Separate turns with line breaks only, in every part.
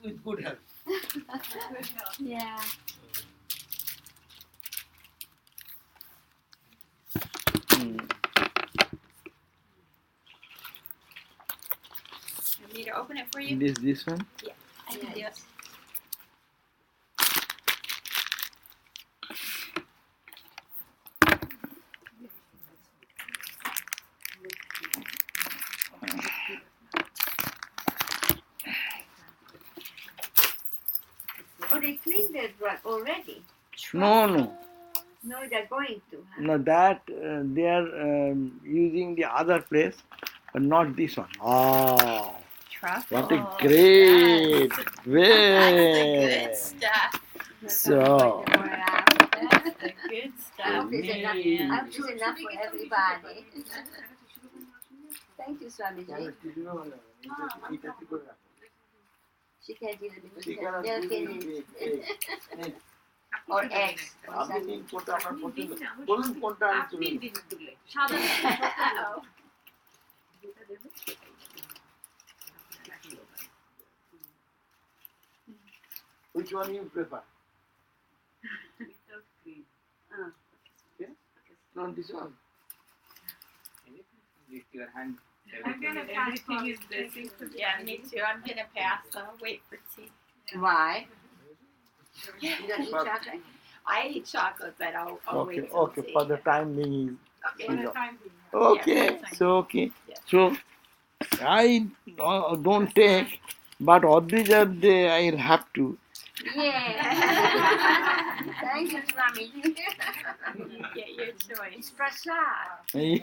with good health.
Yeah.
Want me to open it for you?
This one?
Yeah, I can do it.
Oh, they cleaned the drug already?
No.
No, they're going to. Huh?
No, that they are using the other place, but not this one. Oh,
Truffle.
what a great
That's the
way!
good stuff.
So,
That's the good
I
stuff.
hope it's enough. I hope it's enough for everybody. Thank you, Swamiji. She can do the milk in it. Or eggs. Or something.
Which one you prefer? Yeah? No, this one.
Lift your hand.
I'm gonna pass. Yeah, me too. I'm gonna pass. I'll wait for tea.
Why? You don't eat chocolate?
I eat chocolate, but I'll wait till
Okay,
tea.
for the time being.
Okay.
Okay,
Yeah,
so okay.
Yeah.
So, I don't take, but Advija day I'll have to.
Yeah. Thank you, Swamiji.
You get your choice.
It's prasad.
Yeah.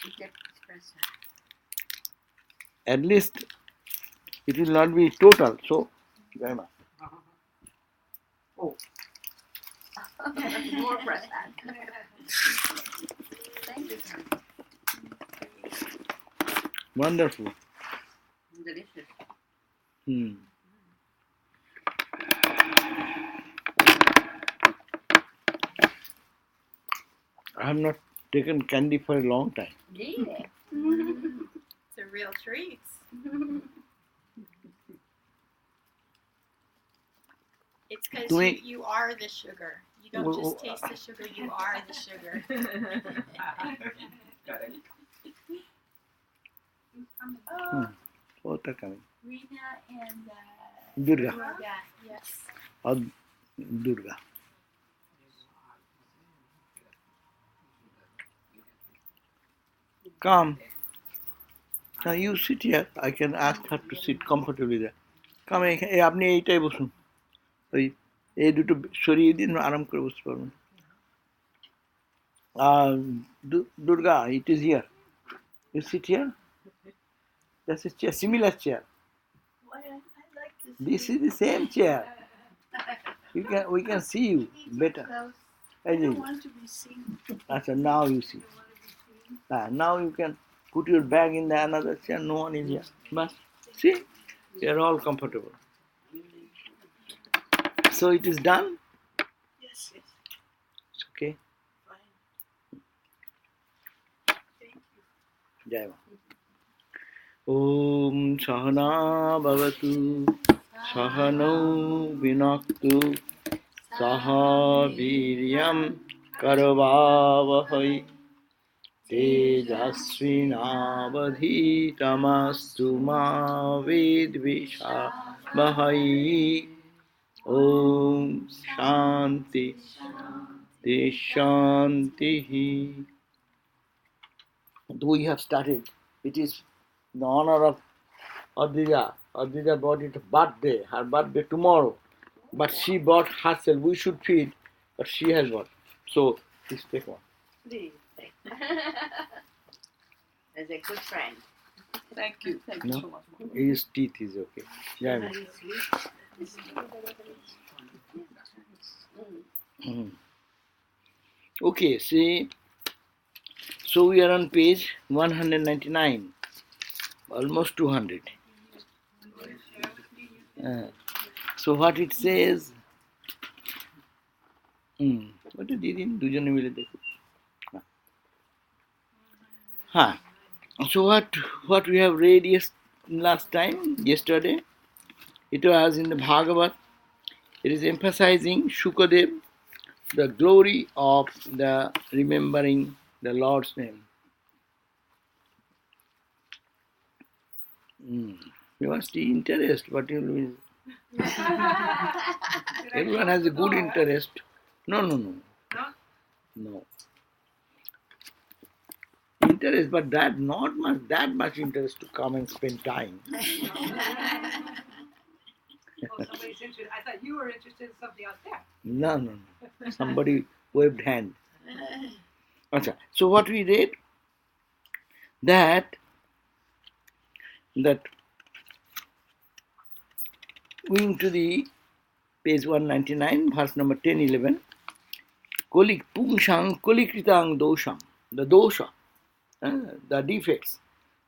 It's prasad.
At least it will not be total. So, very much. Oh,
More prasad. Thank you, Swamiji.
wonderful.
Delicious.
I have not taken candy for a long time.
Really?
It's a real treat. It's because you are the sugar. You don't just taste the sugar, you are the sugar.
Both are coming.
Rina and
Durga.
Yes.
Or Durga. Come. Now you sit here. I can ask her to sit comfortably there. Come, আপনি এইটাই বসুন ওই এই দুটো সরিয়ে দিন আরাম করে বসতে পারবেন Durga, it is here. You sit here. That's a chair, similar chair. This is the same chair. We can see you better.
I don't want to be seen.
Achha, now you see. Now you can put your bag in the another chair. No one is here. But see, we are all comfortable. So it is done.
Yes.
It's okay.
Fine. Thank you.
Jai Ma. Om Sahana Bhavatu Sahano Vinaktu Saha Viryam Karavavahai Tejasvinavadhitamastu ma vidvishavahai. Om Shanti Shanti. We have started. It is in the honor of Advija. Advija brought it birthday, her birthday tomorrow. But she bought herself. We should feed, but she has bought. So, please take one.
Please. As a good friend.
Thank you. Thank you
No?
so much.
His teeth is okay. Yeah.
Very sweet.
Okay, see. So we are on page 199. Almost 200. So what it says, what did it in? দুজনে মিলে দেখো। So what we have read last time, yesterday, it was in the Bhagavad. It is emphasizing Shukadev, the glory of the remembering the Lord's name. You must see interest, but you will. Everyone has a good interest. No. No. Interest, but that much interest to come and spend time.
Oh, somebody's interested. I thought you were interested in something else there.
No. Somebody waved hand. Okay. So what we read, that going to the page 199, verse number 10, 11, Kolik pungshang kolikritang dosham, the dosha, the defects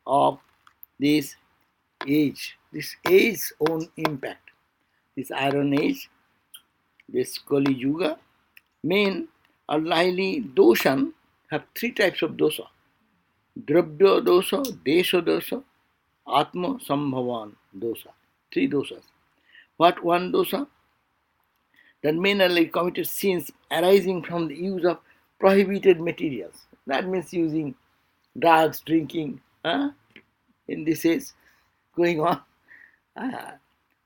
of this age's own impact. This Iron Age, this Kali Yuga, men are highly doshan, have three types of dosa. Drabya dosa, desha dosa, atma sambhavan dosa. Three dosas. What one dosa? That men are like committed sins arising from the use of prohibited materials. That means using drugs, drinking, in this age going on.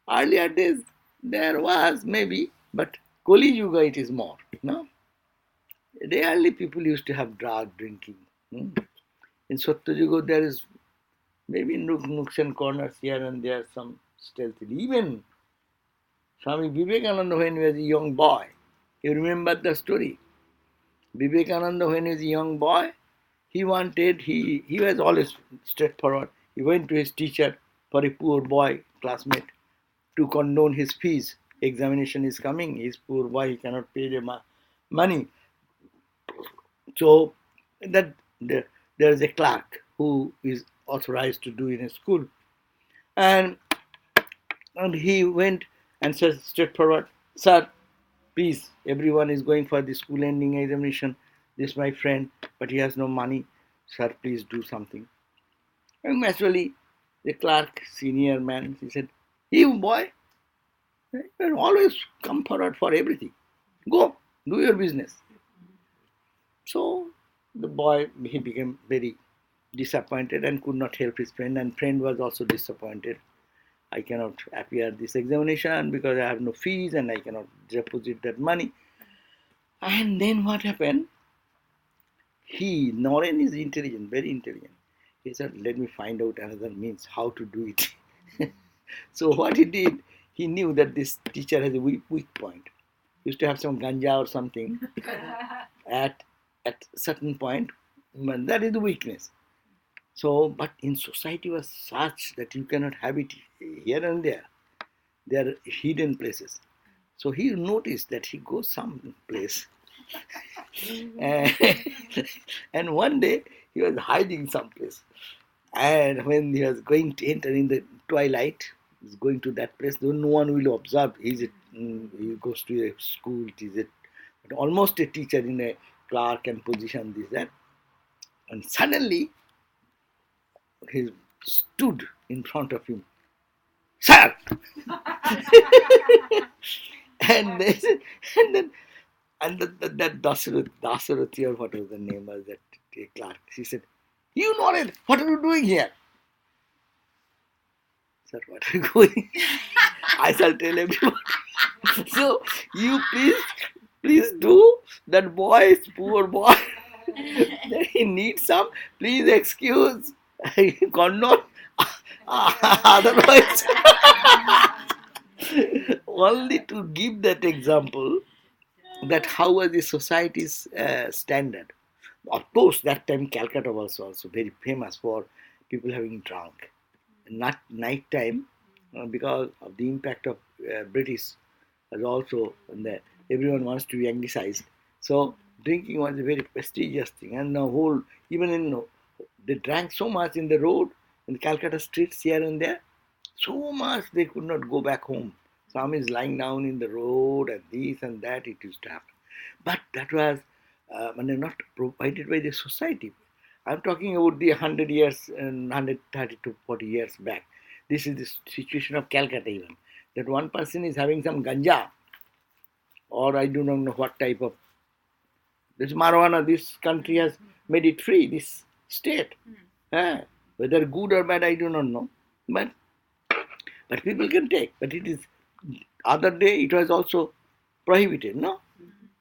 Earlier days there was maybe, but Kali Yuga it is more. No? Rarely people used to have drug drinking. In Satya Yuga there is maybe nooks and corners here and there some stealthily. Even Swami Vivekananda when he was a young boy, you remember the story? Vivekananda when he was a young boy, he was always straightforward. He went to his teacher for a poor boy, classmate, to condone his fees. Examination is coming, he's poor boy, he cannot pay the money. So that there is a clerk who is authorized to do in a school. And he went and said straightforward, "Sir, please, everyone is going for the school ending examination. This is my friend, but he has no money. Sir, please do something." And naturally, the clerk, senior man, he said, "You boy, you always come forward for everything. Go, do your business." So the boy, he became very disappointed and could not help his friend, and friend was also disappointed. I cannot appear this examination because I have no fees and I cannot deposit that money. And then what happened? Noren is intelligent, very intelligent. He said, "Let me find out another means how to do it." So what he did, he knew that this teacher has a weak point. He used to have some ganja or something at certain point. That is the weakness. So, but in society was such that you cannot have it here and there. There are hidden places. So he noticed that he goes some place. And one day he was hiding someplace. And when he was going to enter in the twilight, he's going to that place, though no one will observe. He goes to a school, almost a teacher in a clerk and position, this, that. And suddenly, he stood in front of him. "Sir!" and that Dasarathi, or what was the name of that clerk, she said, "You Noren, what are you doing here?" "Sir, what are you doing?" "I shall tell everyone." "So you please do, that boy is poor boy. He needs some, please excuse. Condone. Otherwise, only to give that example, that how was the society's standard. Of course, that time Calcutta was also very famous for people having drunk. Not night time, because of the impact of British, was also everyone wants to be anglicized. So drinking was a very prestigious thing, and the whole, even in, they drank so much in the road, in the Calcutta streets here and there, so much they could not go back home. Some is lying down in the road and this and that, it used to happen. But that was not provided by the society. I'm talking about the 100 years and 130 to 40 years back. This is the situation of Calcutta even. That one person is having some ganja, or I do not know what type of. This marijuana, this country has made it free, this state. Whether good or bad, I do not know. But people can take. But it is, other day it was also prohibited, no?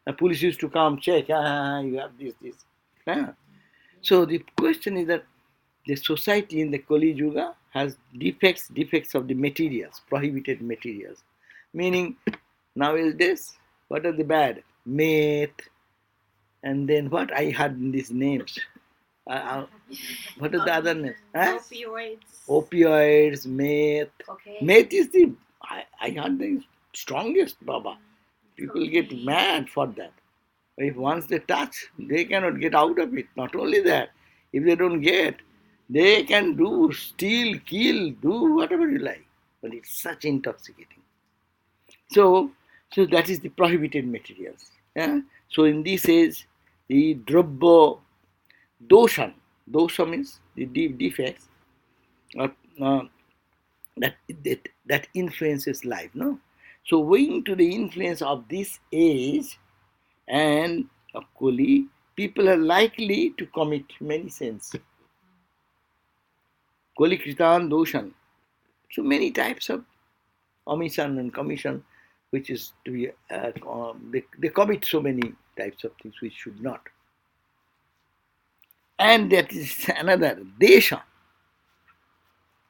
The police used to come, check, you have this. So the question is that the society in the Kali Yuga has defects of the materials, prohibited materials. Meaning, nowadays, what are the bad? Meth, and then what? I had these names. What are the other names? Opioids, meth.
Okay.
Meth is the, I heard the strongest, Baba. People get mad for that. If once they touch, they cannot get out of it. Not only that, if they don't get, they can do, steal, kill, do whatever you like. But it's such intoxicating. So that is the prohibited materials. Yeah? So in this age, the drabba dosha means the defects that influences life. No, so owing to the influence of this age and of Kali, people are likely to commit many sins. Kali kritan doshan. So many types of omission and commission, which is to be they commit so many types of things which should not. And that is another desha,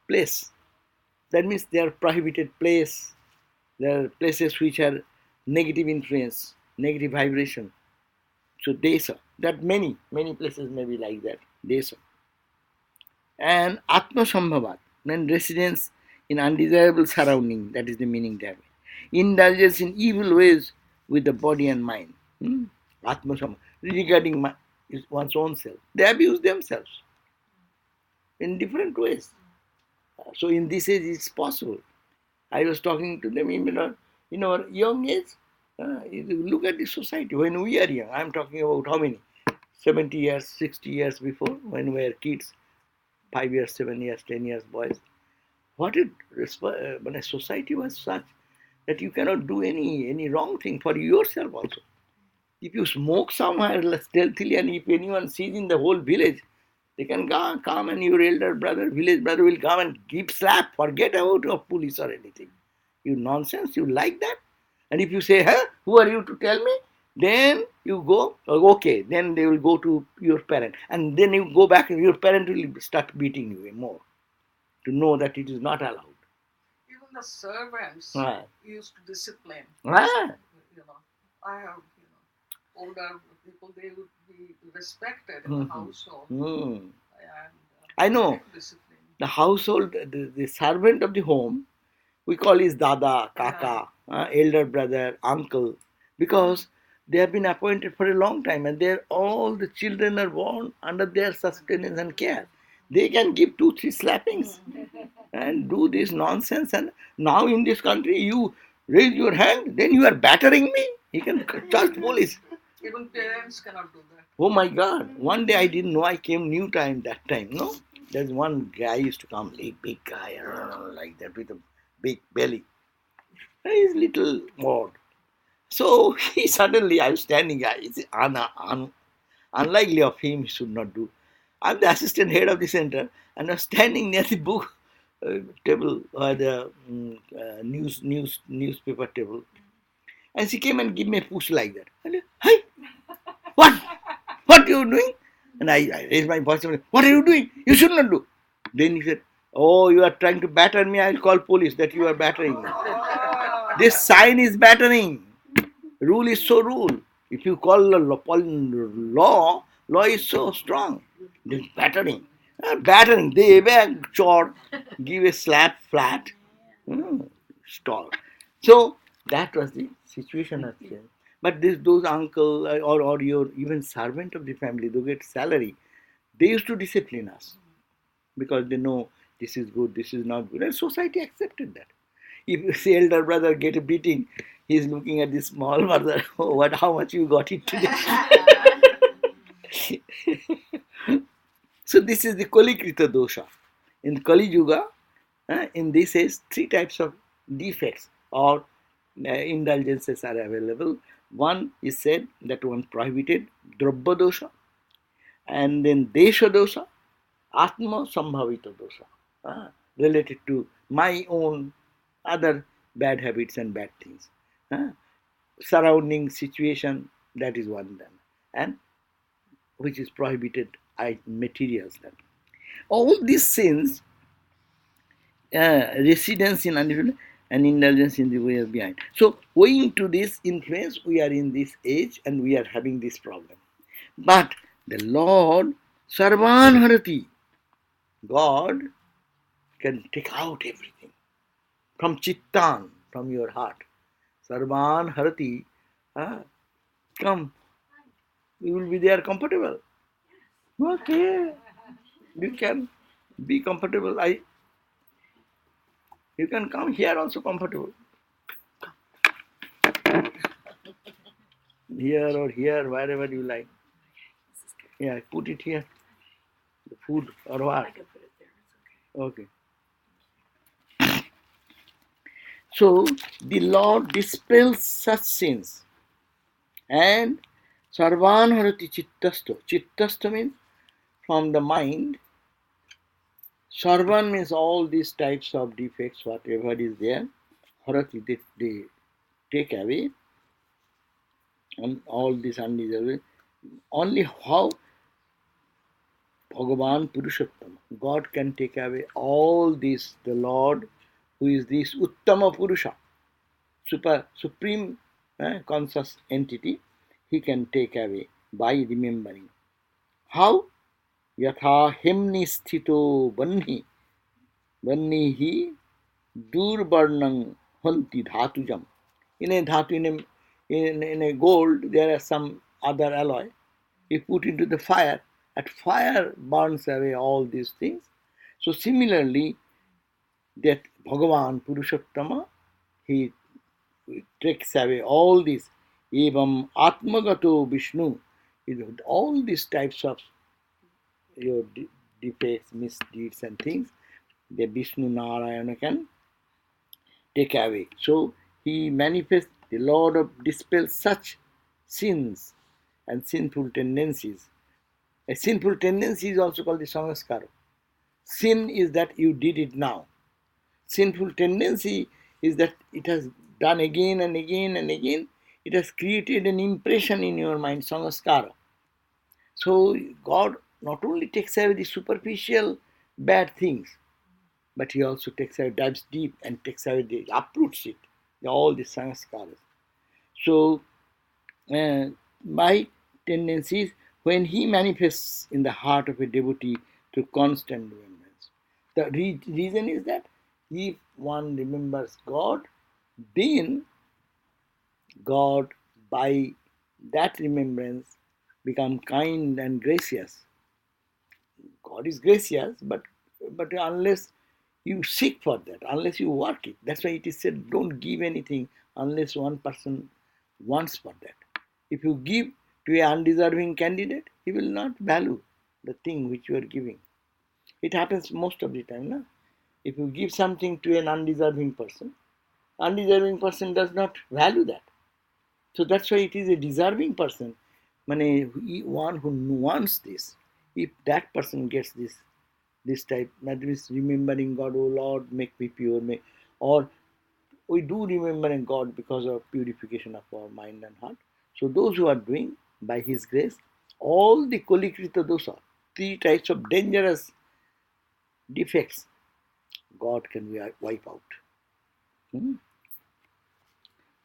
place. That means they are prohibited place. There are places which are negative influence, negative vibration. So desha, that many places may be like that. Desha. And atma sambhavat, then residence in undesirable surrounding, that is the meaning there. Indulgence in evil ways with the body and mind. Atma sambhavat, regarding one's own self. They abuse themselves in different ways. So in this age it's possible. I was talking to them in our young age. Look at the society. When we are young, I'm talking about how many? 70 years, 60 years before, when we were kids, 5 years, 7 years, 10 years boys. When a society was such that you cannot do any wrong thing for yourself also. If you smoke somewhere stealthily, and if anyone sees in the whole village, they can come and your elder brother, village brother will come and give slap. Forget about your police or anything. You nonsense, you like that? And if you say, who are you to tell me? Then you go, okay, then they will go to your parent. And then you go back and your parent will start beating you more to know that it is not allowed.
Even the servants used to discipline.
Ah.
I have, older people, they would be respected in the household. And,
I know. The household, the servant of the home, we call his dada, kaka, elder brother, uncle, because they have been appointed for a long time, and all the children are born under their sustenance and care. They can give 2-3 slappings and do this nonsense. And now in this country, you raise your hand, then you are battering me. He can charge police.
Even parents cannot do that.
Oh my God! One day I didn't know. I came new time that time. No, there's one guy used to come, big guy, like that with a big belly. He's little odd. So he suddenly, I was standing. It's unlikely of him. He should not do. I'm the assistant head of the center, and I was standing near the book table or the newspaper table. And she came and gave me a push like that. I said, hey, what are you doing? And I raised my voice, what are you doing? You should not do. Then he said, oh, you are trying to batter me, I'll call police that you are battering me. This sign is battering. Rule is so rule. If you call law is so strong. This battering. Battering, they beg, short, give a slap flat. Stall. So that was the situation at the end. But those uncle or your even servant of the family, they get salary. They used to discipline us because they know this is good, this is not good, and society accepted that. If the elder brother get a beating, he's looking at the small brother. Oh, how much you got it today? So this is the Kali Krita dosha. In Kali Yuga, In this age, three types of defects or indulgences are available. One is said that one prohibited, drabba dosha, and then desha dosha, atma sambhavita dosha, related to my own other bad habits and bad things. Surrounding situation, that is one then, and which is prohibited materials then. All these sins, residence in undeveloped and indulgence in the way of behind. So, owing to this influence, we are in this age and we are having this problem. But the Lord, Sarvan Harati, God can take out everything from Chittan, from your heart. Sarvan Harati, come, you will be there comfortable. Okay, you can be comfortable. You can come here also comfortable. Here or here, wherever you like. Yeah, put it here. The food or what? I can put it there. It's okay. So the Lord dispels such sins. And Sarvan Harati Chittasto. Chittasto means from the mind. Sarvan means all these types of defects, whatever is there. Harati, they take away. And all this undesirable. Only how Bhagavan Purushottama, God can take away all this. The Lord, who is this Uttama Purusha, supreme conscious entity, he can take away by remembering. How? Yatha hemni sthito banni hi durbarnang hanti dhatujam. In a dhatu, in a gold, there are some other alloy. You put into the fire, and fire burns away all these things. So similarly, that Bhagavan Purushottama, he takes away all these. Evam Atmagato Vishnu, all these types of your defects, misdeeds and things, the Vishnu Narayana can take away. So he manifests, the Lord of dispels such sins and sinful tendencies. A sinful tendency is also called the sanskara. Sin is that you did it now. Sinful tendency is that it has done again and again and again. It has created an impression in your mind, sanskara. So God not only takes away the superficial bad things, but he also takes away, dives deep and takes away, uproots it, all the sanskaras. So my tendencies, when he manifests in the heart of a devotee through constant remembrance. The reason is that if one remembers God, then God, by that remembrance, become kind and gracious. God is gracious, but unless you seek for that, unless you work it. That's why it is said, don't give anything unless one person wants for that. If you give to an undeserving candidate, he will not value the thing which you are giving. It happens most of the time. No? If you give something to an undeserving person does not value that. So that's why it is a deserving person, one who wants this. If that person gets this type, that is remembering God, oh Lord, make me pure, or we do remembering God because of purification of our mind and heart. So those who are doing by His grace, all the kolikrita dosa, three types of dangerous defects, God can wipe out.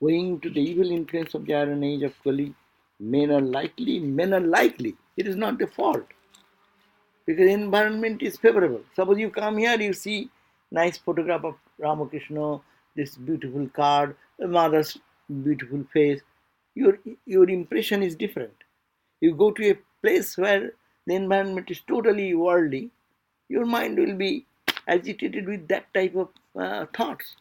Owing to the evil influence of the iron age of Kali, men are likely. It is not the fault. Because environment is favorable. Suppose you come here, you see nice photograph of Ramakrishna, this beautiful card, the mother's beautiful face. Your impression is different. You go to a place where the environment is totally worldly, your mind will be agitated with that type of thoughts.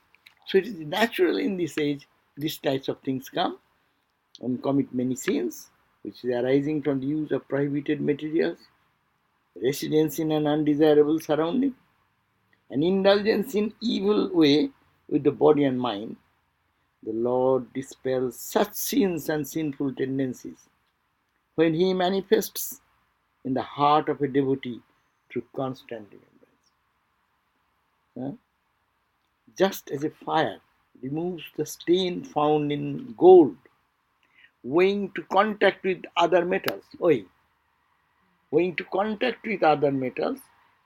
So it is natural in this age, these types of things come and commit many sins, which is arising from the use of prohibited materials, residence in an undesirable surrounding, An indulgence in evil way with the body and mind, the Lord dispels such sins and sinful tendencies when He manifests in the heart of a devotee through constant remembrance. Just as a fire removes the stain found in gold, owing to contact with other metals,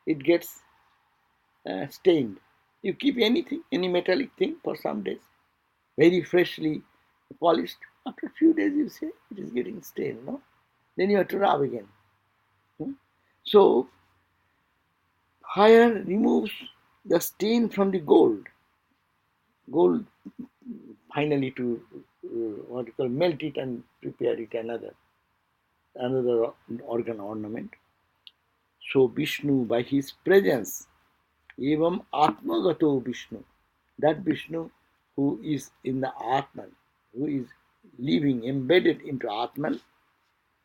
it gets stained. You keep anything, any metallic thing for some days, very freshly polished. After a few days, you say it is getting stained, no? Then you have to rub again. So, fire removes the stain from the gold. Gold finally to what you call melt it and prepare it another organ ornament. So Vishnu by his presence, evam atmagato Vishnu, that Vishnu who is in the Atman, who is living embedded into Atman,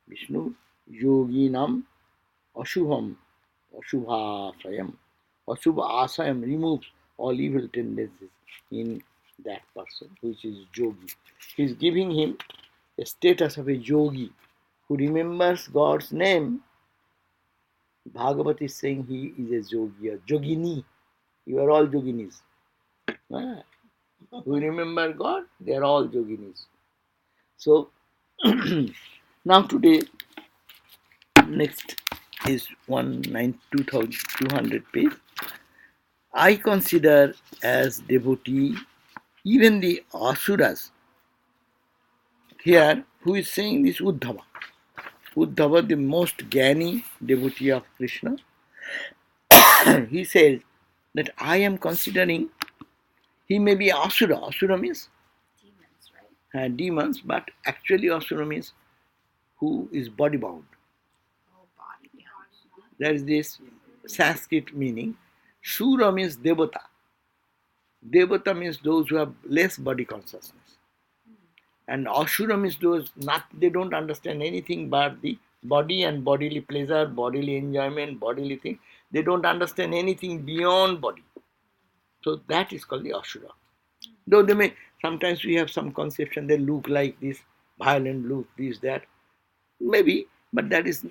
Vishnu yoginam ashubham ashubhasayam. Ashubha asayam removes all evil tendencies in that person, which is yogi. He is giving him a status of a yogi who remembers God's name. Bhagavat is saying he is a yogi, a yogini. You are all yoginis. Who remember God, they are all yoginis. So, now today, next is 2200 page. I consider as devotee even the asuras. Here, who is saying this? Uddhava. Uddhava, the most Jnani devotee of Krishna, he says that I am considering he may be asura. Asura means
Demons, right?
Demons, but actually asura means who is body bound.
Oh, body bound.
There is this Sanskrit meaning. Shura means devata. Devata means those who have less body consciousness. And Ashura means those they don't understand anything but the body and bodily pleasure, bodily enjoyment, bodily thing. They don't understand anything beyond body. So that is called the Ashura. Though they may, sometimes we have some conception, they look like this, violent look, this, that. Maybe, but that is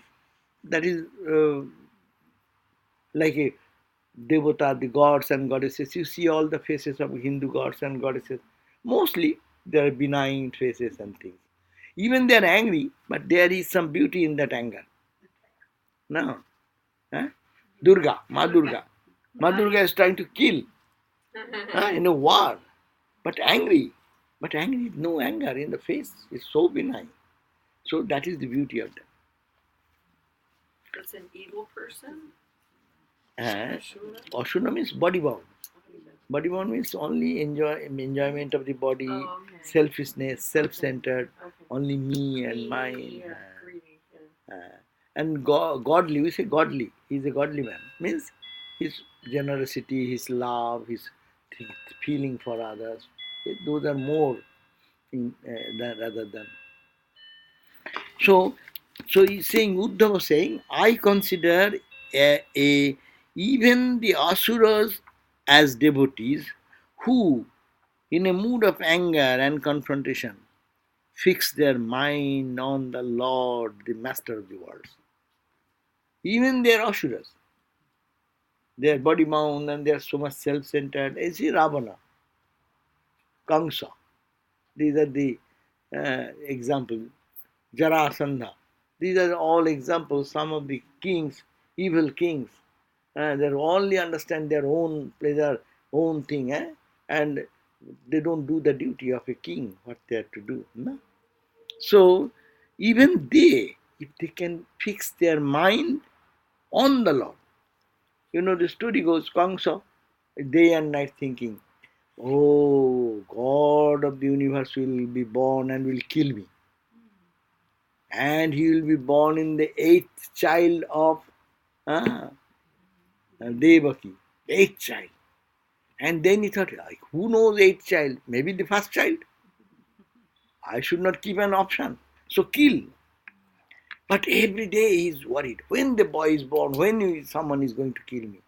like a devata, the gods and goddesses. You see all the faces of Hindu gods and goddesses. Mostly they are benign faces and things. Even they are angry, but there is some beauty in that anger. No. Durga, Ma Durga. Ma Durga is trying to kill in a war, but angry. But angry, no anger in the face. It's so benign. So that is the beauty of that.
That's an evil person?
Ashura means body bound. Body bound means only enjoyment of the body, selfishness, self-centered, only me and mine. And godly, we say godly. He's a godly man. Means his generosity, his love, his feeling for others. Those are more rather than. So he's saying, Uddhava was saying, I consider even the asuras as devotees who, in a mood of anger and confrontation, fix their mind on the Lord, the Master of the world. Even they are asuras. They are body bound and they are so much self-centered. You see Ravana, Kamsa. These are the examples. Jarasandha. These are all examples, some of the kings, evil kings. They only understand their own pleasure, own thing, and they don't do the duty of a king, what they have to do. No? So, even they, if they can fix their mind on the Lord. You know, the story goes, Kamsa, day and night thinking, oh, God of the universe will be born and will kill me. And he will be born in the 8th child of Devaki, 8th child. And then he thought, like, who knows 8th child? Maybe the first child. I should not keep an option. So kill. But every day he is worried. When the boy is born, when someone is going to kill me.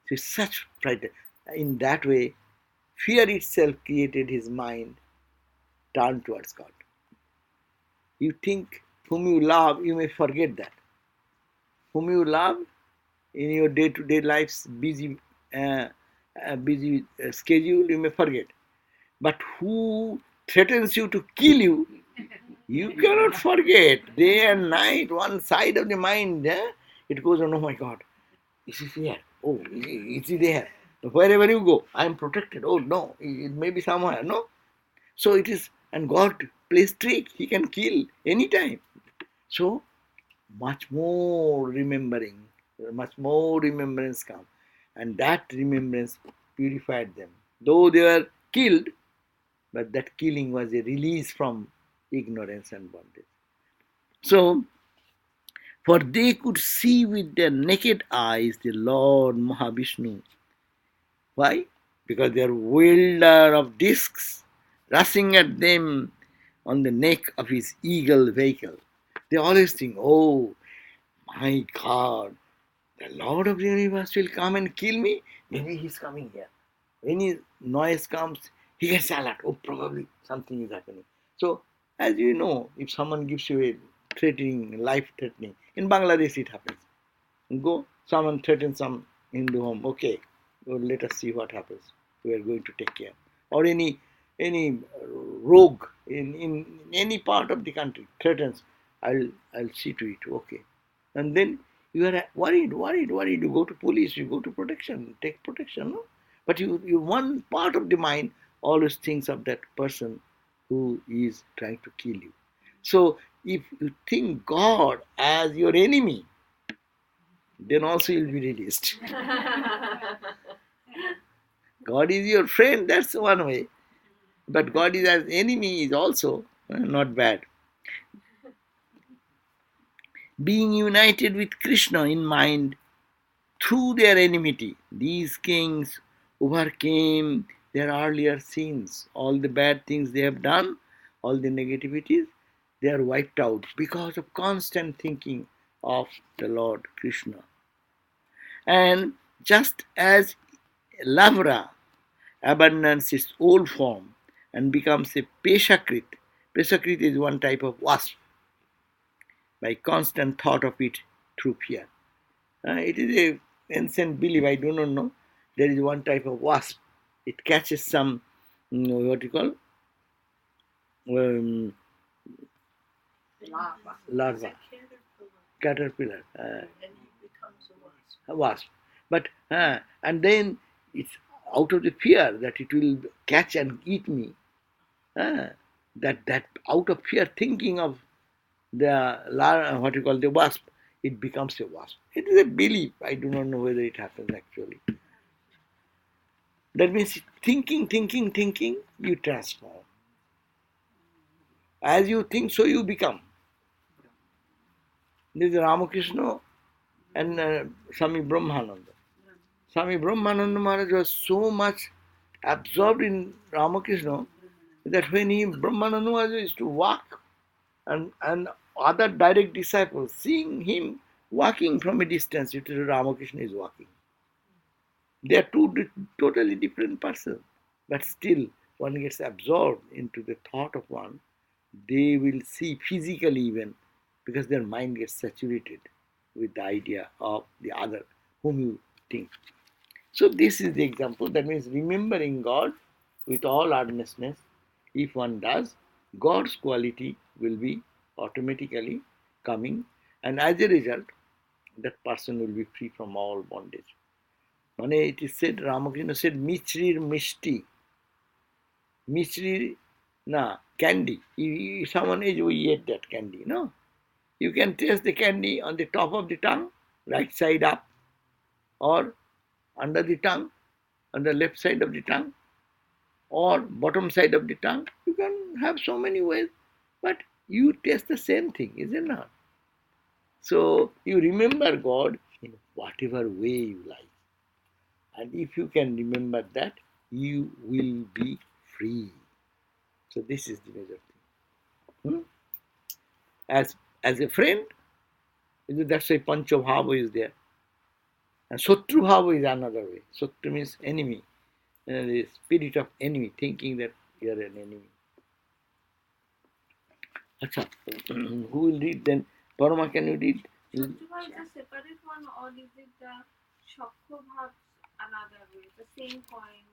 So it's such pride. In that way, fear itself created his mind turned towards God. You think whom you love, you may forget that. Whom you love in your day-to-day life's busy schedule, you may forget. But who threatens you to kill you, you cannot forget. Day and night, one side of the mind, it goes on, oh my God, is he here? Oh, is he there? Wherever you go, I am protected. Oh no, it may be somewhere, no? So it is, and God plays trick, he can kill anytime. So much more remembrance come. And that remembrance purified them. Though they were killed, but that killing was a release from ignorance and bondage. So, for they could see with their naked eyes the Lord Mahavishnu. Why? Because they are wielder of discs rushing at them on the neck of his eagle vehicle. They always think, oh my God, the Lord of the universe will come and kill me. Maybe he's coming here. When his noise comes, he gets alert. Oh, probably something is happening. So, as you know, if someone gives you a threatening, life threatening, in Bangladesh it happens. Go, someone threatens some Hindu home. Okay, well, let us see what happens. We are going to take care. Or any rogue in any part of the country threatens, I'll see to it. Okay, and then you are worried. You go to police. You go to protection. Take protection. No? But you one part of the mind always thinks of that person who is trying to kill you. So if you think God as your enemy, then also you'll be released. God is your friend, that's one way. But God is as enemy is also not bad. Being united with Krishna in mind through their enmity, these kings overcame their earlier sins. All the bad things they have done, all the negativities, they are wiped out because of constant thinking of the Lord Krishna. And just as Lavra abandons its old form and becomes a Peshakrit. Peshakrit is one type of wasp by constant thought of it through fear. It is a ancient belief, I do not know. There is one type of wasp. It catches some, what you call, larva, caterpillar,
And he becomes a wasp.
a wasp. But, and then it's out of the fear that it will catch and eat me. That out of fear thinking of the what you call the wasp, it becomes a wasp. It is a belief. I do not know whether it happens actually. That means thinking, you transform. As you think, so you become. This is Ramakrishna and Swami Brahmananda. Swami Brahmananda Maharaj was so much absorbed in Ramakrishna that when Brahmananda Maharaj used to walk and other direct disciples seeing him walking from a distance, it is Ramakrishna is walking. They are two totally different persons, but still one gets absorbed into the thought of one. They will see physically even because their mind gets saturated with the idea of the other whom you think. So this is the example. That means remembering God with all earnestness. If one does, God's quality will be automatically coming, and as a result, that person will be free from all bondage. It is said, Ramakrishna said, Michrir Mishti. Michrir, candy. If someone is, we ate that candy, no? You can taste the candy on the top of the tongue, right side up, or under the tongue, on the left side of the tongue, or bottom side of the tongue. You can have so many ways, but you taste the same thing, is it not? So you remember God in whatever way you like. And if you can remember that, you will be free. So this is the major thing. As a friend, that's why Panchabhava is there. And Sotru Bhava is another way. Sotru means enemy. The spirit of enemy, thinking that you are an enemy. Acha, who will read then? Parama, can you read?
Sotruva is a separate one, or is it the Shakko Bhav another way? The same coin,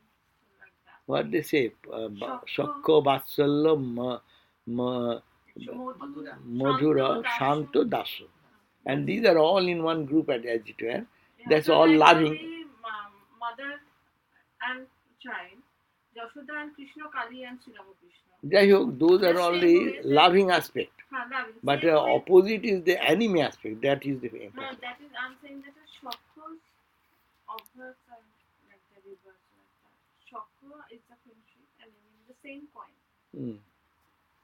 like that.
What they say? Shakko, Vatsalya, Madhura, Shanto, Daso. And these are all in one group as it were. That's all loving.
Mother and child, Yashoda and Krishna, Kali and Sri Ramakrishna.
Jai Ho, those are all the loving aspect.
Loving.
But opposite is the enemy aspect. That is the important.
No, that is, I'm saying that a Shakko obverse and like the reverse like that. Shakko is the friendship and the same coin.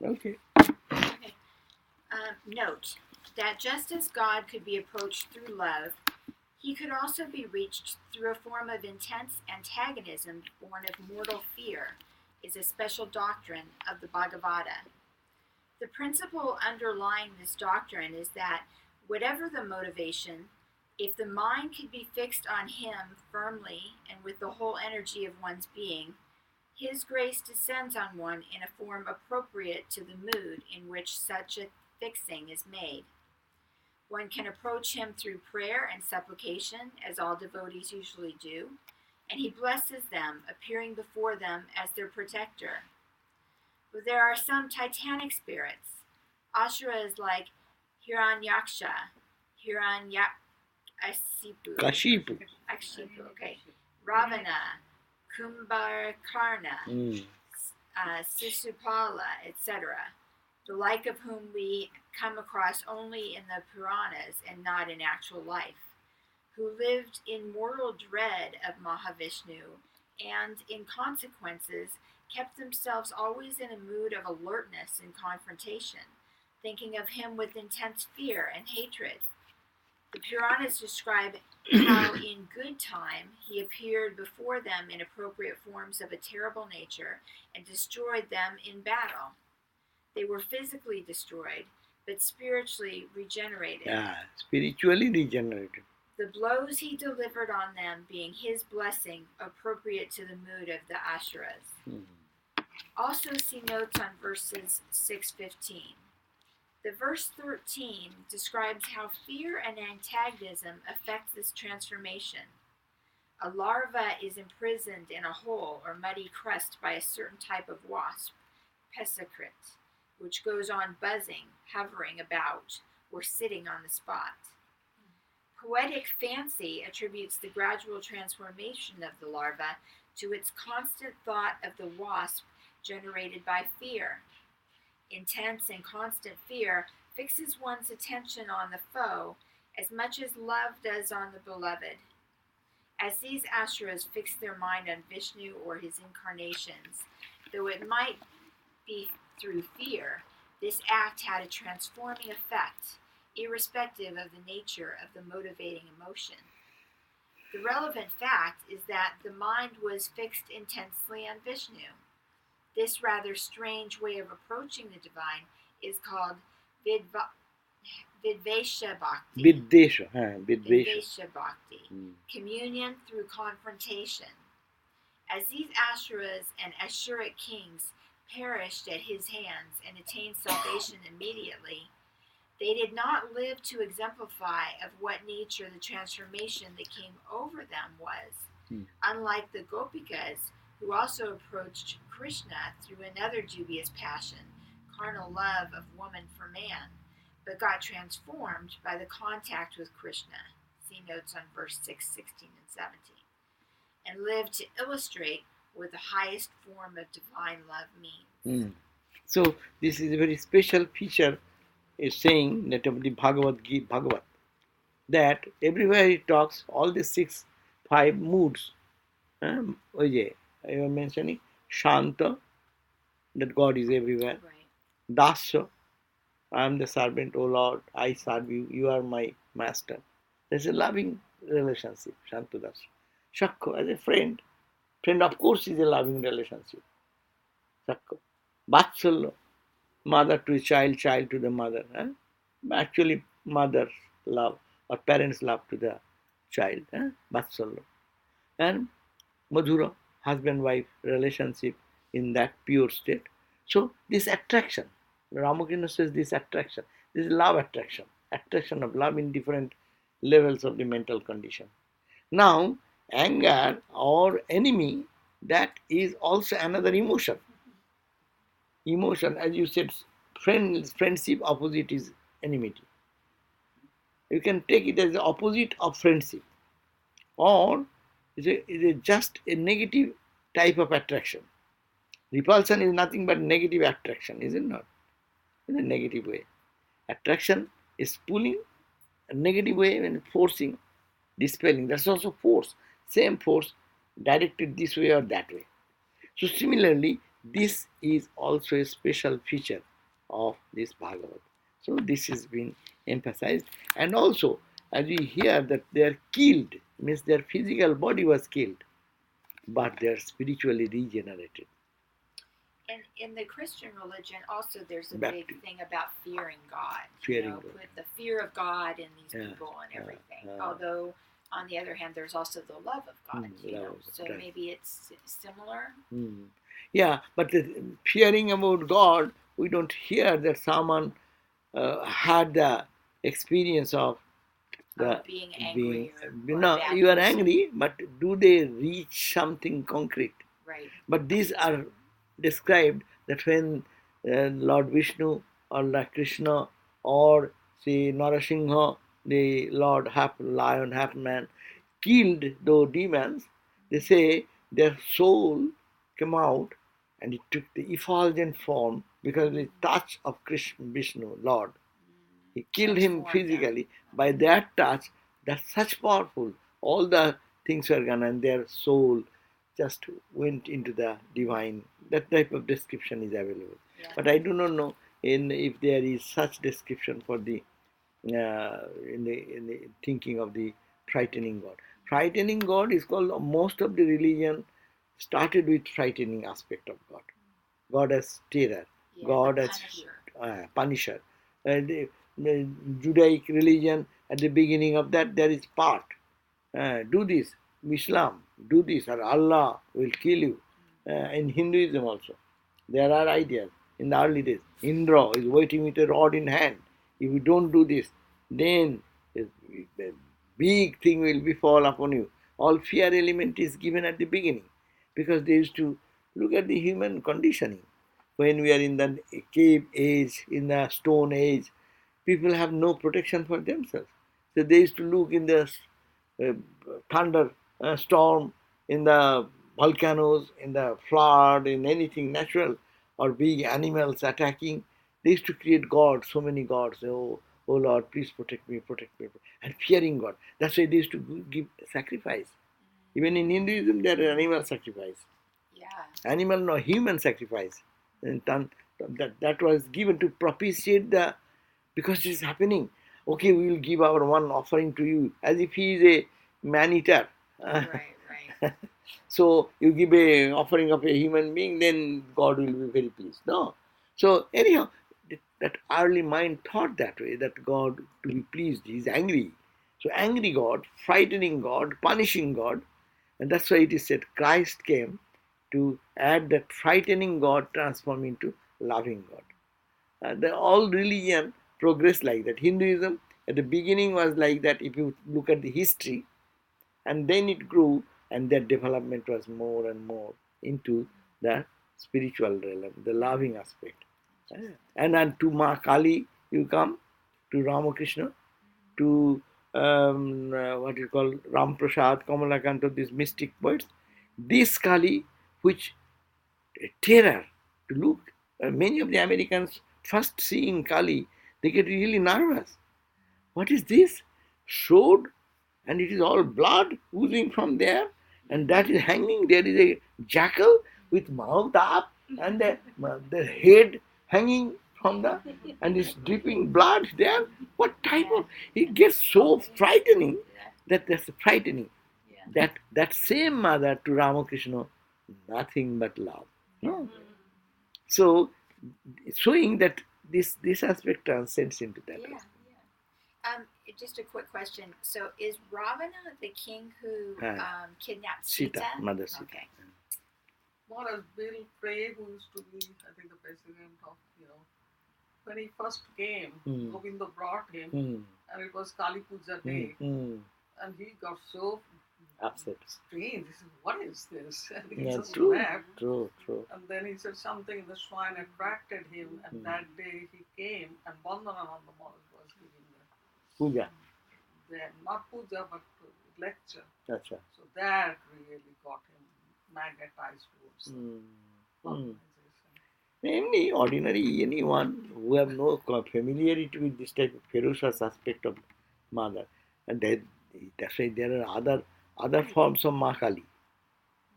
Okay.
Okay. Note that just as God could be approached through love, he could also be reached through a form of intense antagonism born of mortal fear, is a special doctrine of the Bhagavata. The principle underlying this doctrine is that whatever the motivation, if the mind could be fixed on him firmly and with the whole energy of one's being, his grace descends on one in a form appropriate to the mood in which such a fixing is made. One can approach him through prayer and supplication, as all devotees usually do, and he blesses them, appearing before them as their protector. But there are some titanic spirits, asuras like Hiranyaksha,
Kashipu.
Okay. Ravana, Kumbhakarna, Sisupala, etc., the like of whom we come across only in the Puranas and not in actual life, who lived in mortal dread of Mahavishnu and, in consequences, kept themselves always in a mood of alertness and confrontation, thinking of him with intense fear and hatred. The Puranas describe how in good time he appeared before them in appropriate forms of a terrible nature and destroyed them in battle. They were physically destroyed, but spiritually regenerated.
Yeah, spiritually regenerated.
The blows he delivered on them being his blessing, appropriate to the mood of the Ashuras. Also see notes on verses 6-15. The verse 13 describes how fear and antagonism affect this transformation. A larva is imprisoned in a hole or muddy crust by a certain type of wasp, pesicrit, which goes on buzzing, hovering about, or sitting on the spot. Poetic fancy attributes the gradual transformation of the larva to its constant thought of the wasp generated by fear. Intense and constant fear fixes one's attention on the foe as much as love does on the beloved. As these asuras fix their mind on Vishnu or his incarnations, though it might be through fear, this act had a transforming effect, irrespective of the nature of the motivating emotion. The relevant fact is that the mind was fixed intensely on Vishnu. This rather strange way of approaching the divine is called Vidvesha Bhakti.
Vidvesha
Bhakti. Communion through confrontation. As these Asuras and Ashuric kings perished at his hands and attained salvation immediately, they did not live to exemplify of what nature the transformation that came over them was. Unlike the Gopikas, who also approached Krishna through another dubious passion, carnal love of woman for man, but got transformed by the contact with Krishna. See notes on verse 6, 16, and 17. And lived to illustrate what the highest form of divine love means.
So this is a very special feature, is saying that of the Bhagavad, that everywhere it talks, all the 5 moods. Oye, you were mentioning Shanta, that God is everywhere.
Right.
Dasya, I am the servant, O Lord, I serve you, you are my master. There's a loving relationship, Shanta Dasya. Shakko, as a friend. Friend, of course, is a loving relationship. Shakko. Vatsalya, mother to a child, child to the mother. Actually, mother's love or parents' love to the child, Vatsalya. And Madhura, husband-wife relationship in that pure state. So this attraction, Ramakrishna says this attraction, this is love attraction, attraction of love in different levels of the mental condition. Now, anger or enemy, that is also another emotion. Emotion, as you said, friendship opposite is enmity. You can take it as the opposite of friendship, or is it just a negative type of attraction. Repulsion is nothing but negative attraction, is it not? In a negative way. Attraction is pulling, a negative way and forcing, dispelling. That's also force. Same force directed this way or that way. So similarly, this is also a special feature of this Bhagavad. So this has been emphasized. And also, as we hear that they are killed, means their physical body was killed, but they are spiritually regenerated.
And in the Christian religion, also there's a
Bhakti.
big thing about fearing God.
Fearing God.
Put the fear of God in these
Yeah,
people and everything.
yeah.
Although, on the other hand, there's also the love of God.
Love,
So
right.
maybe it's similar.
Yeah, but the fearing about God, we don't hear that someone had the experience of the
Being angry.
no,
a bad
you are
person.
angry, but do they reach something concrete?
Right.
But these are described that when Lord Vishnu or Lord Krishna or say Narasingha, the Lord half lion, half man, killed those demons, they say their soul came out and it took the effulgent form because of the touch of Krishna, Vishnu, Lord. He killed him physically. By that touch, that's such powerful. All the things were gone and their soul just went into the divine. That type of description is available.
Yeah.
But I do not know if there is such description for the in the thinking of the frightening God. Frightening God is called, most of the religion started with frightening aspect of God. God as terror,
Yeah,
God as punisher. The Judaic religion, at the beginning of that, there is part. Do this, Islam, do this, or Allah will kill you. In Hinduism also, there are ideas. In the early days, Indra is waiting with a rod in hand. If you don't do this, then a big thing will befall upon you. All fear element is given at the beginning, because they used to look at the human conditioning. When we are in the cave age, in the stone age, people have no protection for themselves. So they used to look in the uh, thunder, storm, in the volcanoes, in the flood, in anything natural, or big animals attacking. They used to create gods, so many gods. Oh Lord, please protect me, and fearing God. That's why they used to give sacrifice. Even in Hinduism, there are animal sacrifice.
Yeah.
Animal, no, human sacrifice. And that was given to propitiate the, because it is happening. Okay, we will give our one offering to you, as if he is a man-eater.
Right.
So you give a offering of a human being, then God will be very pleased. No. So anyhow, that early mind thought that way, that God, to be pleased, he is angry. So angry God, frightening God, punishing God. And that's why it is said Christ came to add that frightening God transform into loving God. All religion progress like that. Hinduism at the beginning was like that, if you look at the history, and then it grew, and that development was more and more into the spiritual realm, the loving aspect. And to Ma Kali, you come, to Ramakrishna, to what you call Ram Prasad, Kamalakanta, these mystic poets. This Kali, which terror to look. Many of the Americans, first seeing Kali, they get really nervous. What is this? Sword, and it is all blood oozing from there, and that is hanging. There is a jackal with mouth up and the head hanging from the, and it's dripping blood there. What type of? It gets so frightening that's frightening. That same mother to Ramakrishna, nothing but love. No. So showing that this aspect transcends into that.
just a quick question. So, is Ravana the king who kidnapped
Sita,
Sita?
Mother Sita.
Okay.
More as Bill Prey, who used to be, I think, the president of, when he first came, Govinda brought him, and it was Kali Puja day, and he got so
upset.
Strange. He said, "What is this?" And he
Yeah,
just
true,
left.
true.
And then he said something in the shrine attracted him, and that day he came, and Bandhanananda Maharaj was giving
Puja.
not puja, but lecture.
Achha.
So that really got him magnetized towards the organization.
Anyone who have no familiarity with this type of ferocious aspect of mother, and that's why there are other forms of Ma Kali,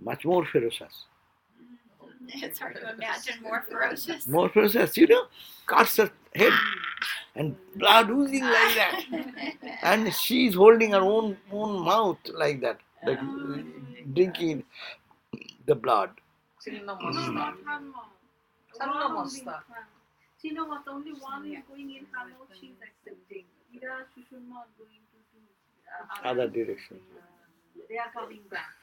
much more ferocious.
It's hard to imagine more ferocious.
More ferocious, cuts her head and blood oozing like that, and she is holding her own mouth like that, like drinking the blood.
Chinnamasta.
Not her mouth.
Chinnamasta.
Chinnamasta, only one is going in her mouth, she's accepting. Ira, she should not going to do
Other direction.
They are coming back.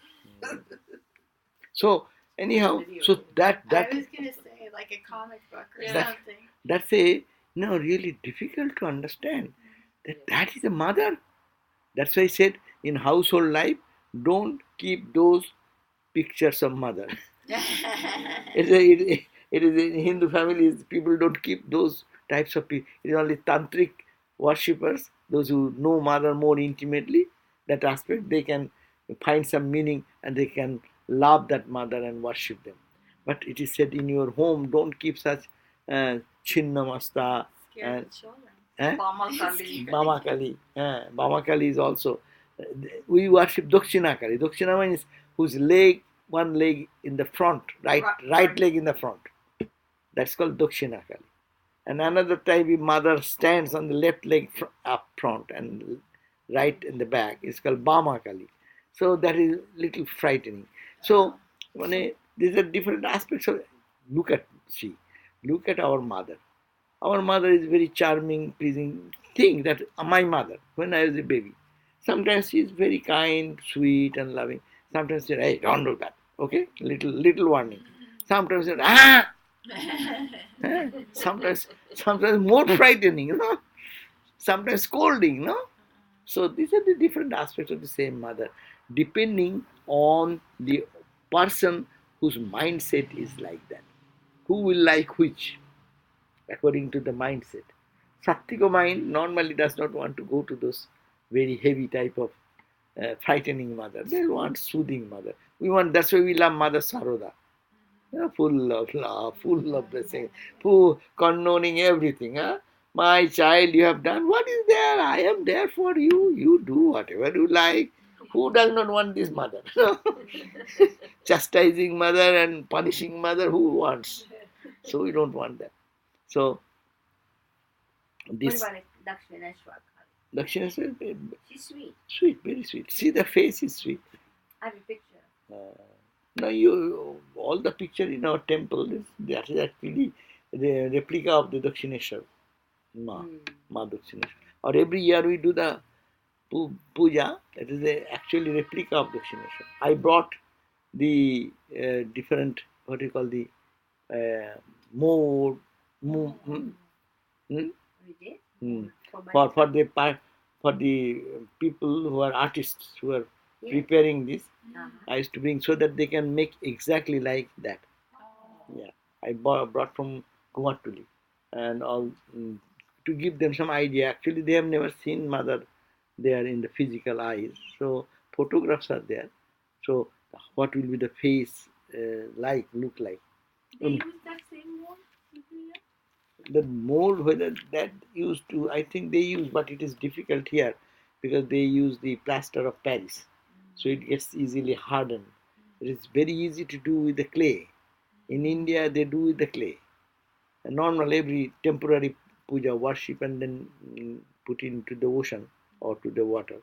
So anyhow, so that
I was gonna say like a comic book or something.
That's really difficult to understand. That is a mother. That's why I said in household life, don't keep those pictures of mother. It is in Hindu families, people don't keep those types of people. It is only tantric worshippers, those who know mother more intimately, that aspect, they can find some meaning and they can love that mother and worship them. But it is said in your home, don't keep such Chinnamasta and
Bama Kali.
Bama Kali. Bama Kali is also, we worship Dakshina Kali. Dakshina means whose one leg in the front, right leg in the front. That's called Dakshina Kali. And another time, if mother stands on the left leg up front and right in the back, it's called Bama Kali. So that is little frightening. So these are different aspects of. Look at our mother. Our mother is very charming, pleasing thing. That my mother, when I was a baby, sometimes she is very kind, sweet, and loving. Sometimes she says, "Hey, don't do that." Okay, little warning. Sometimes she says, sometimes more frightening, Sometimes scolding, So these are the different aspects of the same mother, depending on the person whose mindset is like that. Who will like which, according to the mindset. Sattvika mind normally does not want to go to those very heavy type of frightening mother. They want soothing mother. That's why we love Mother Saroda. Full of love, full of blessing, full condoning everything. My child, you have done what is there. I am there for you. You do whatever you like. Who does not want this mother? Chastising mother and punishing mother, who wants? So we don't want that. So this.
What about Dakshineshwar Kali?
Dakshineshwar,
She's sweet.
Sweet, very sweet. See, the face is sweet.
I have a picture.
Now all the picture in our temple, that is actually the replica of the Dakshineshwar, Ma Dakshineshwar. Or every year we do the puja, that is actually replica of Dakshineshwar. I brought the different, what you call the mold,
We did?
for the people who are artists who are preparing this. I used to bring so that they can make exactly like that. Yeah, I brought from Kumatuli and all to give them some idea. Actually, they have never seen mother there in the physical eyes. So photographs are there. So what will be the face look like?
They use that same mold?
The mold, whether that used to, I think they use, but it is difficult here because they use the plaster of Paris. So it gets easily hardened. It is very easy to do with the clay. In India, they do with the clay. And normal, every temporary puja, worship, and then put into the ocean or to the water.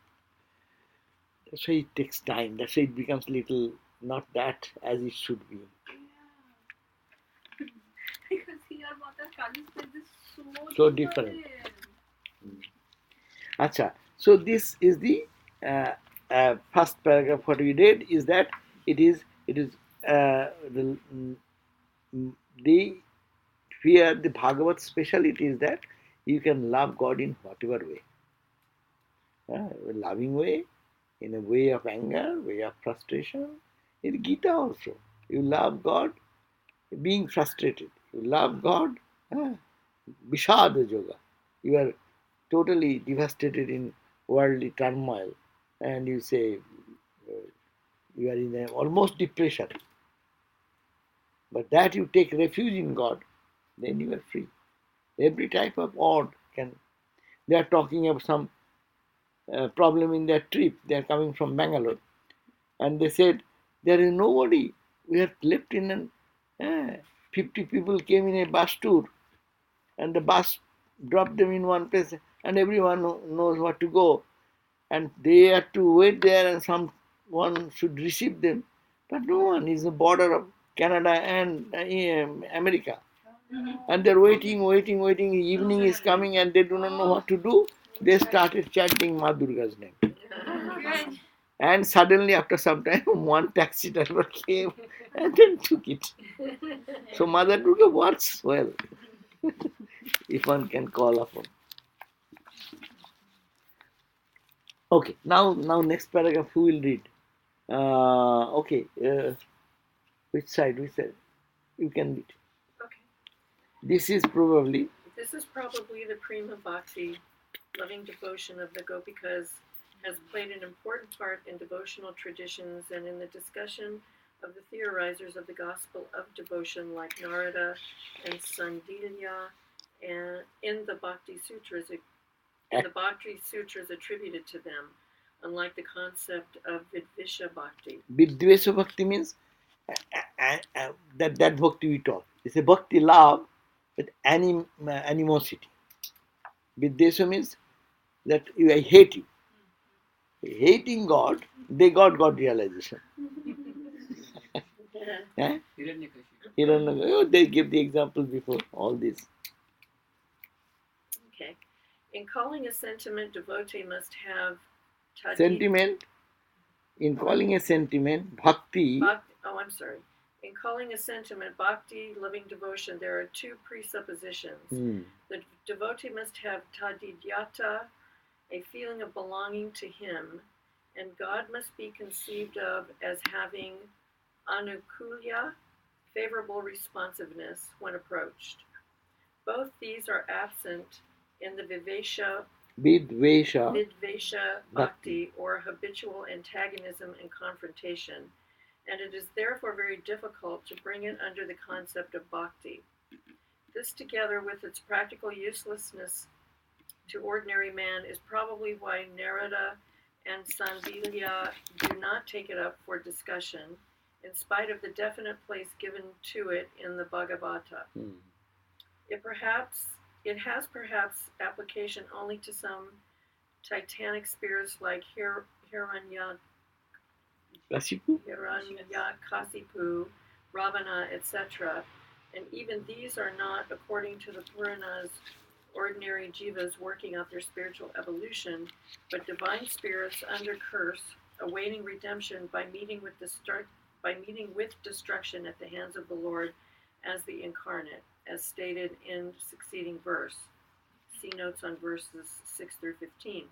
That's why it takes time. That's why it becomes little, not that as it should be.
Because here Mother Kali's face is so
different. Acha. So this is the first paragraph. What we read is that it is the here the Bhagavad speciality is that you can love God in whatever way. A loving way, in a way of anger, way of frustration. In Gita also, you love God being frustrated. You love God, Vishada Yoga. You are totally devastated in worldly turmoil, and you say you are in a almost depression. But that you take refuge in God, then you are free. Every type of odd can. They are talking of some problem in their trip. They are coming from Bangalore, and they said there is nobody. We are left in an 50 people came in a bus tour, and the bus dropped them in one place, and everyone knows what to go, and they have to wait there, and someone should receive them, but no one is the border of Canada and America. And they're waiting. Evening is coming and they do not know what to do. They started chanting Ma Durga's name. And suddenly, after some time, one taxi driver came and then took it. So Mother Durga works well, if one can call upon. Okay, now next paragraph, who will read? Which side? You can read.
Okay.
This is probably
the prima bhakti, loving devotion of the Gopikas, has played an important part in devotional traditions and in the discussion of the theorizers of the gospel of devotion like Narada and Sandilya, and in the Bhakti Sutras attributed to them, unlike the concept of Vidvisha Bhakti.
Vidvesha Bhakti means that Bhakti we talk. It's a Bhakti love with animosity. Vidvesha means that I hate you. Hating God, they got God realization. They give the example before all this.
Okay. In calling a sentiment, devotee must have
sentiment. In calling a sentiment, bhakti.
In calling a sentiment bhakti, loving devotion, there are two presuppositions. The devotee must have tadidyata, a feeling of belonging to him, and God must be conceived of as having anukulya, favorable responsiveness when approached. Both these are absent in the Vidvesha Bhakti, or habitual antagonism and confrontation, and it is therefore very difficult to bring it under the concept of Bhakti. This, together with its practical uselessness to ordinary man, is probably why Narada and Sandilya do not take it up for discussion, in spite of the definite place given to it in the Bhagavata. It has perhaps application only to some titanic spirits like Hiranyakasipu, Ravana, etc., and even these are not, according to the Puranas, ordinary jivas working out their spiritual evolution, but divine spirits under curse, awaiting redemption by meeting with destruction at the hands of the Lord as the incarnate, as stated in succeeding verse. See notes on verses 6 through 15.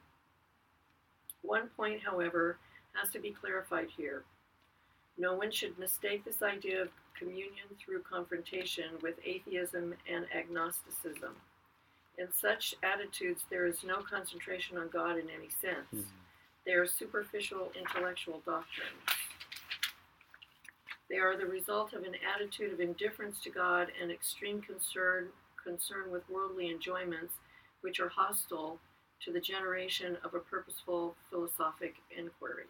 One point, however, has to be clarified here. No one should mistake this idea of communion through confrontation with atheism and agnosticism. In such attitudes, there is no concentration on God in any sense. They are superficial intellectual doctrines. They are the result of an attitude of indifference to God and extreme concern with worldly enjoyments, which are hostile to the generation of a purposeful philosophic inquiry.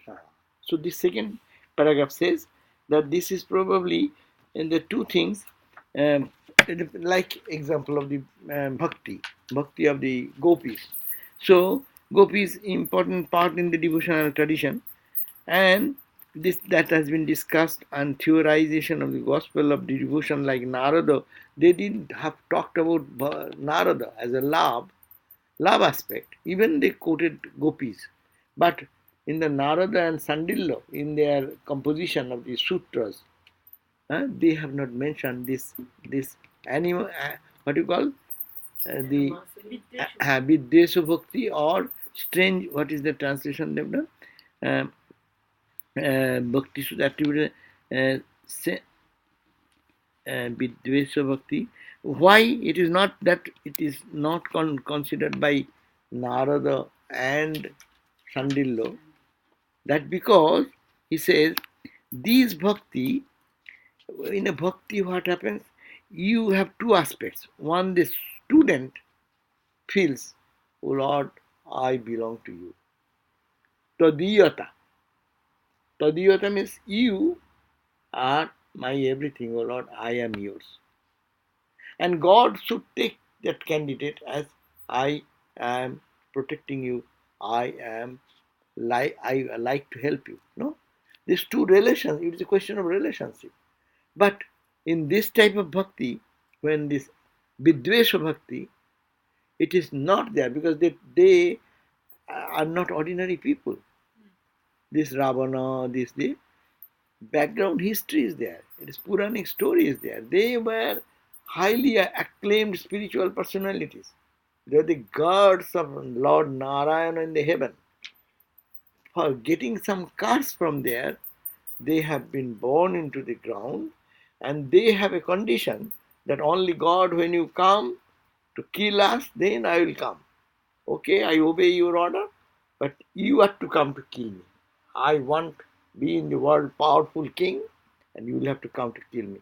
So the second paragraph says that this is probably in the two things, like example of the bhakti of the gopis. So gopis important part in the devotional tradition, and that has been discussed on theorization of the gospel of the devotion like Narada. They didn't have talked about Narada as a love, love aspect. Even they quoted gopis. But in the Narada and Sandillo, in their composition of the sutras, they have not mentioned this animal, what you call, the Viddesha Bhakti, or strange, what is the translation they've done? Bhakti should attribute Vidvesha Bhakti. Why it is not that it is not considered by Narada and Sandillo? That because he says these bhakti, in a bhakti what happens? You have two aspects. One, the student feels, oh Lord, I belong to you. Tadiyata. Tadiyata means you are my everything, oh Lord, I am yours. And God should take that candidate as I am protecting you, I like to help you. No? These two relations, it is a question of relationship. But in this type of bhakti, when this Vidvesha bhakti, it is not there because they are not ordinary people. This Ravana, the background history is there. It is Puranic story is there. They were highly acclaimed spiritual personalities. They are the gods of Lord Narayana in the heaven. For getting some curse from there, they have been born into the ground, and they have a condition that only God, when you come to kill us, then I will come. Okay, I obey your order, but you have to come to kill me. I want to be in the world powerful king, and you will have to come to kill me.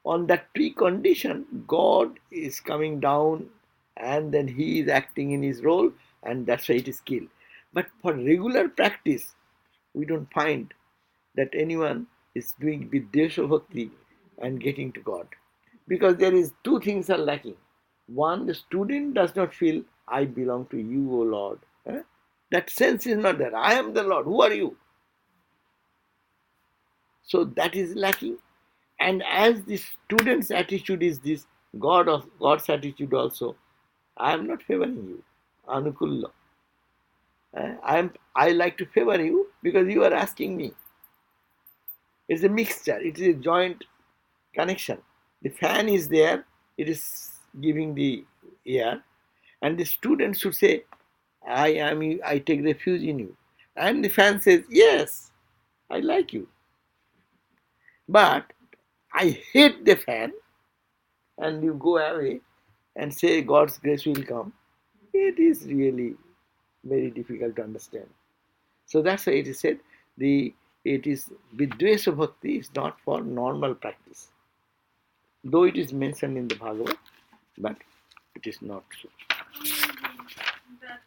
On that precondition, God is coming down, and then he is acting in his role, and that's why it is killed. But for regular practice, we don't find that anyone is doing Viddesha Bhakti and getting to God. Because there is two things are lacking. One, the student does not feel, I belong to you, O Lord. That sense is not there. I am the Lord. Who are you? So that is lacking. And as the student's attitude is this, God's attitude also, I am not favoring you. Anukulla. I like to favor you because you are asking me. It's a mixture. It is a joint connection. The fan is there. It is giving the air. And the student should say, I take refuge in you. And the fan says, yes, I like you. But I hate the fan, and you go away and say God's grace will come. It is really very difficult to understand. So that's why it is said, it is Vidvesha Bhakti is not for normal practice. Though it is mentioned in the Bhagavad, but it is not so.
That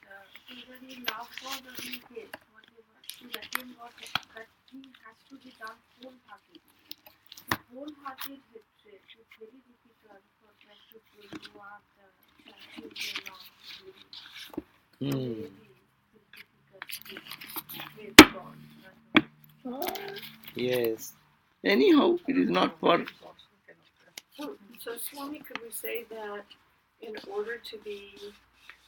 somebody love God or he hate, whatever, to attain God, that thing has to be done wholeheartedly. The wholehearted hatred is very difficult for like people who are the children of very difficult to hate God.
Yes. Anyhow, it is not for.
So Swami, could we say that in order to be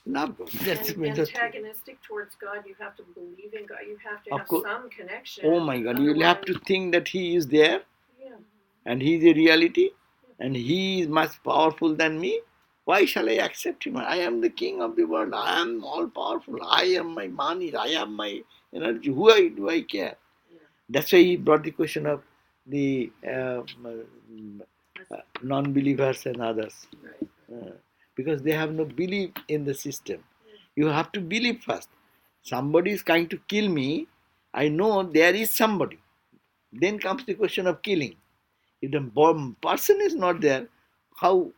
Love God. That's
antagonistic towards God, you have to believe in God. You have to have some connection.
Oh my God! You will have to think that He is there,
Yeah.
and He is a reality, and He is much powerful than me. Why shall I accept Him? I am the king of the world. I am all powerful. I am my money. I am my energy. Who do I care?
Yeah.
That's why He brought the question of the non-believers and others.
Right.
Because they have no belief in the system. You have to believe first. Somebody is trying to kill me. I know there is somebody. Then comes the question of killing. If the person is not there, how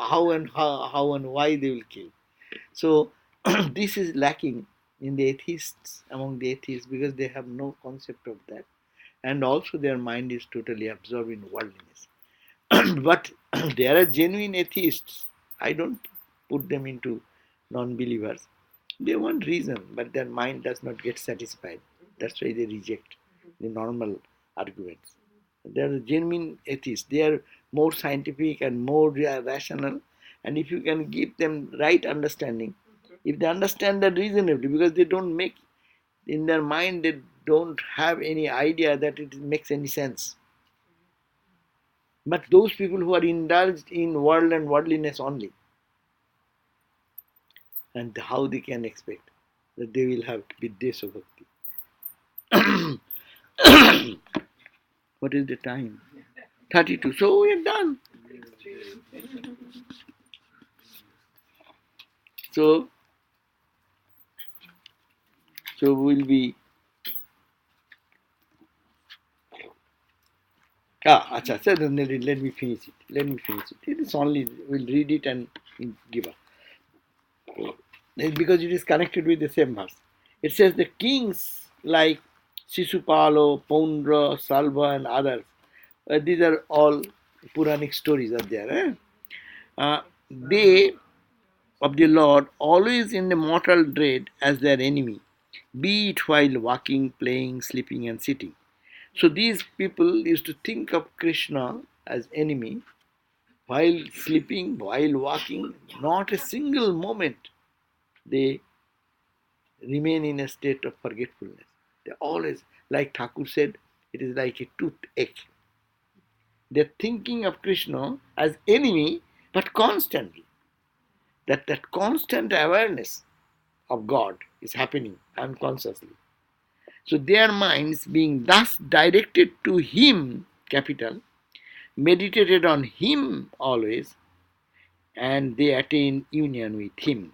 and why they will kill? So this is lacking in the atheists, among the atheists, because they have no concept of that, and also their mind is totally absorbed in worldliness. But there are genuine atheists. I don't put them into non-believers. They want reason, but their mind does not get satisfied. That's why they reject the normal arguments. They are genuine atheists. They are more scientific and more rational. And if you can give them right understanding, If they understand that reasonably, because they don't make, in their mind, they don't have any idea that it makes any sense. But those people who are indulged in world and worldliness only, and how they can expect that they will have Viddeso Bhakti. What is the time? 32. So we are done. So we'll be. Acha, so let me finish it. It is only, we'll read it and give up. Because it is connected with the same verse. It says the kings like Sisupalo, Poundra, Salva and others, these are all Puranic stories are there. They of the Lord always in the mortal dread as their enemy, be it while walking, playing, sleeping and sitting. So these people used to think of Krishna as enemy while sleeping, while walking. Not a single moment they remain in a state of forgetfulness. They always, like Thakur said, it is like a toothache. They're thinking of Krishna as enemy, but constantly. That constant awareness of God is happening unconsciously. So their minds being thus directed to Him, capital, meditated on Him always, and they attain union with Him.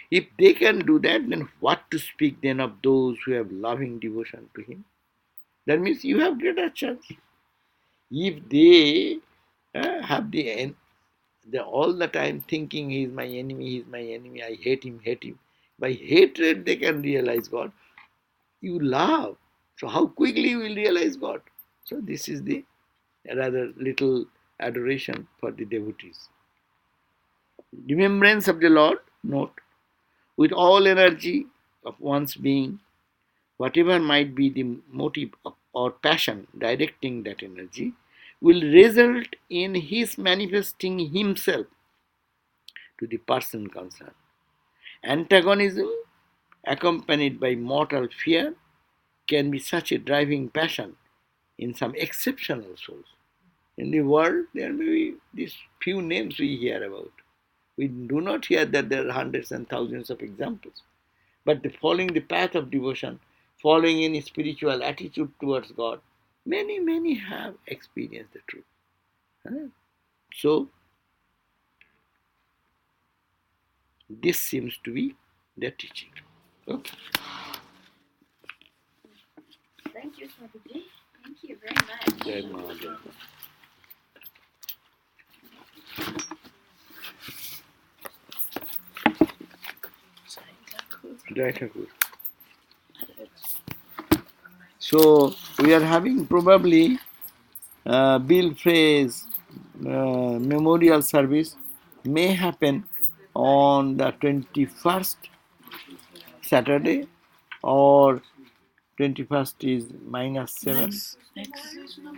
If they can do that, then what to speak then of those who have loving devotion to Him? That means you have greater chance. If they have they're all the time thinking He is my enemy, I hate him. By hatred they can realize God. You love. So how quickly you will realize God? So this is the rather little adoration for the devotees. Remembrance of the Lord, note, with all energy of one's being, whatever might be the motive or passion directing that energy, will result in His manifesting Himself to the person concerned. Antagonism, accompanied by mortal fear, can be such a driving passion in some exceptional souls. In the world, there may be these few names we hear about. We do not hear that there are hundreds and thousands of examples. But following the path of devotion, following any spiritual attitude towards God, many have experienced the truth. So, this seems to be their teaching. Okay.
Thank you, Swamiji. Thank you very much.
Jai Maha. Jai Thakur. So we are having probably Bill Frey's memorial service may happen on the 21st Saturday, or 21st is -7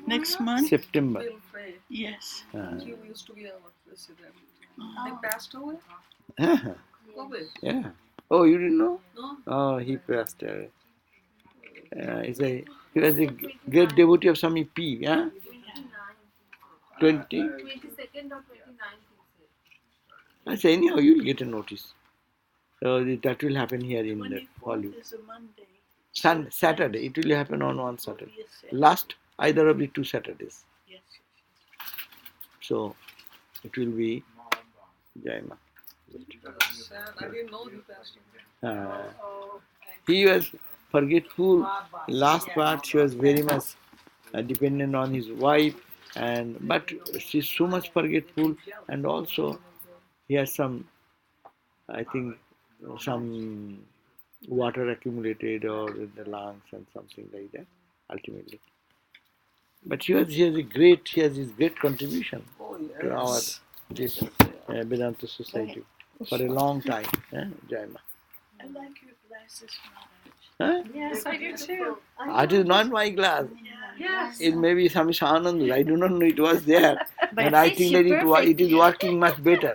Next month?
September.
Bill Frey.
Yes.
He used to be our president. He passed away. COVID.
Yeah. Oh, you didn't know?
No.
Oh, he passed away. He was a great devotee of Swami P. Yeah? 20?
22nd or 29th.
I say, anyhow, you will get a notice. So that will happen here in the
24th
Hollywood.
is a Monday.
Saturday. It will happen on one Saturday.
Yes, yes.
Last either of the 2 Saturdays.
Yes.
So it will be Jaima.
That's sad. I didn't know he passed away.
He was forgetful. Last part, she was very much dependent on his wife, but she's so much forgetful, and also he has some, I think, some water accumulated or in the lungs and something like that. Ultimately, but he has his great contribution to our this Vedanta society for a long time. Jaima.
I like your glasses,
Huh?
Maharaj.
Yes, I do too.
It is not my glass.
Yes.
It may be Swami Sarvadevananda. I do not know it was there.
But
And I
fits
think
you
that it is
perfectly.
working much better.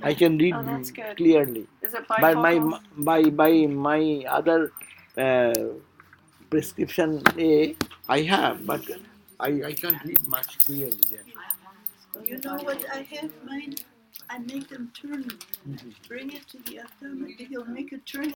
I can read
Oh, that's good.
clearly.
Is it
By
bifocal?
by my other prescription A, I have, but I can't read much clearly there.
You know what I have mine? I make them turn. Bring it to the ophthalmologist. He'll make it turn.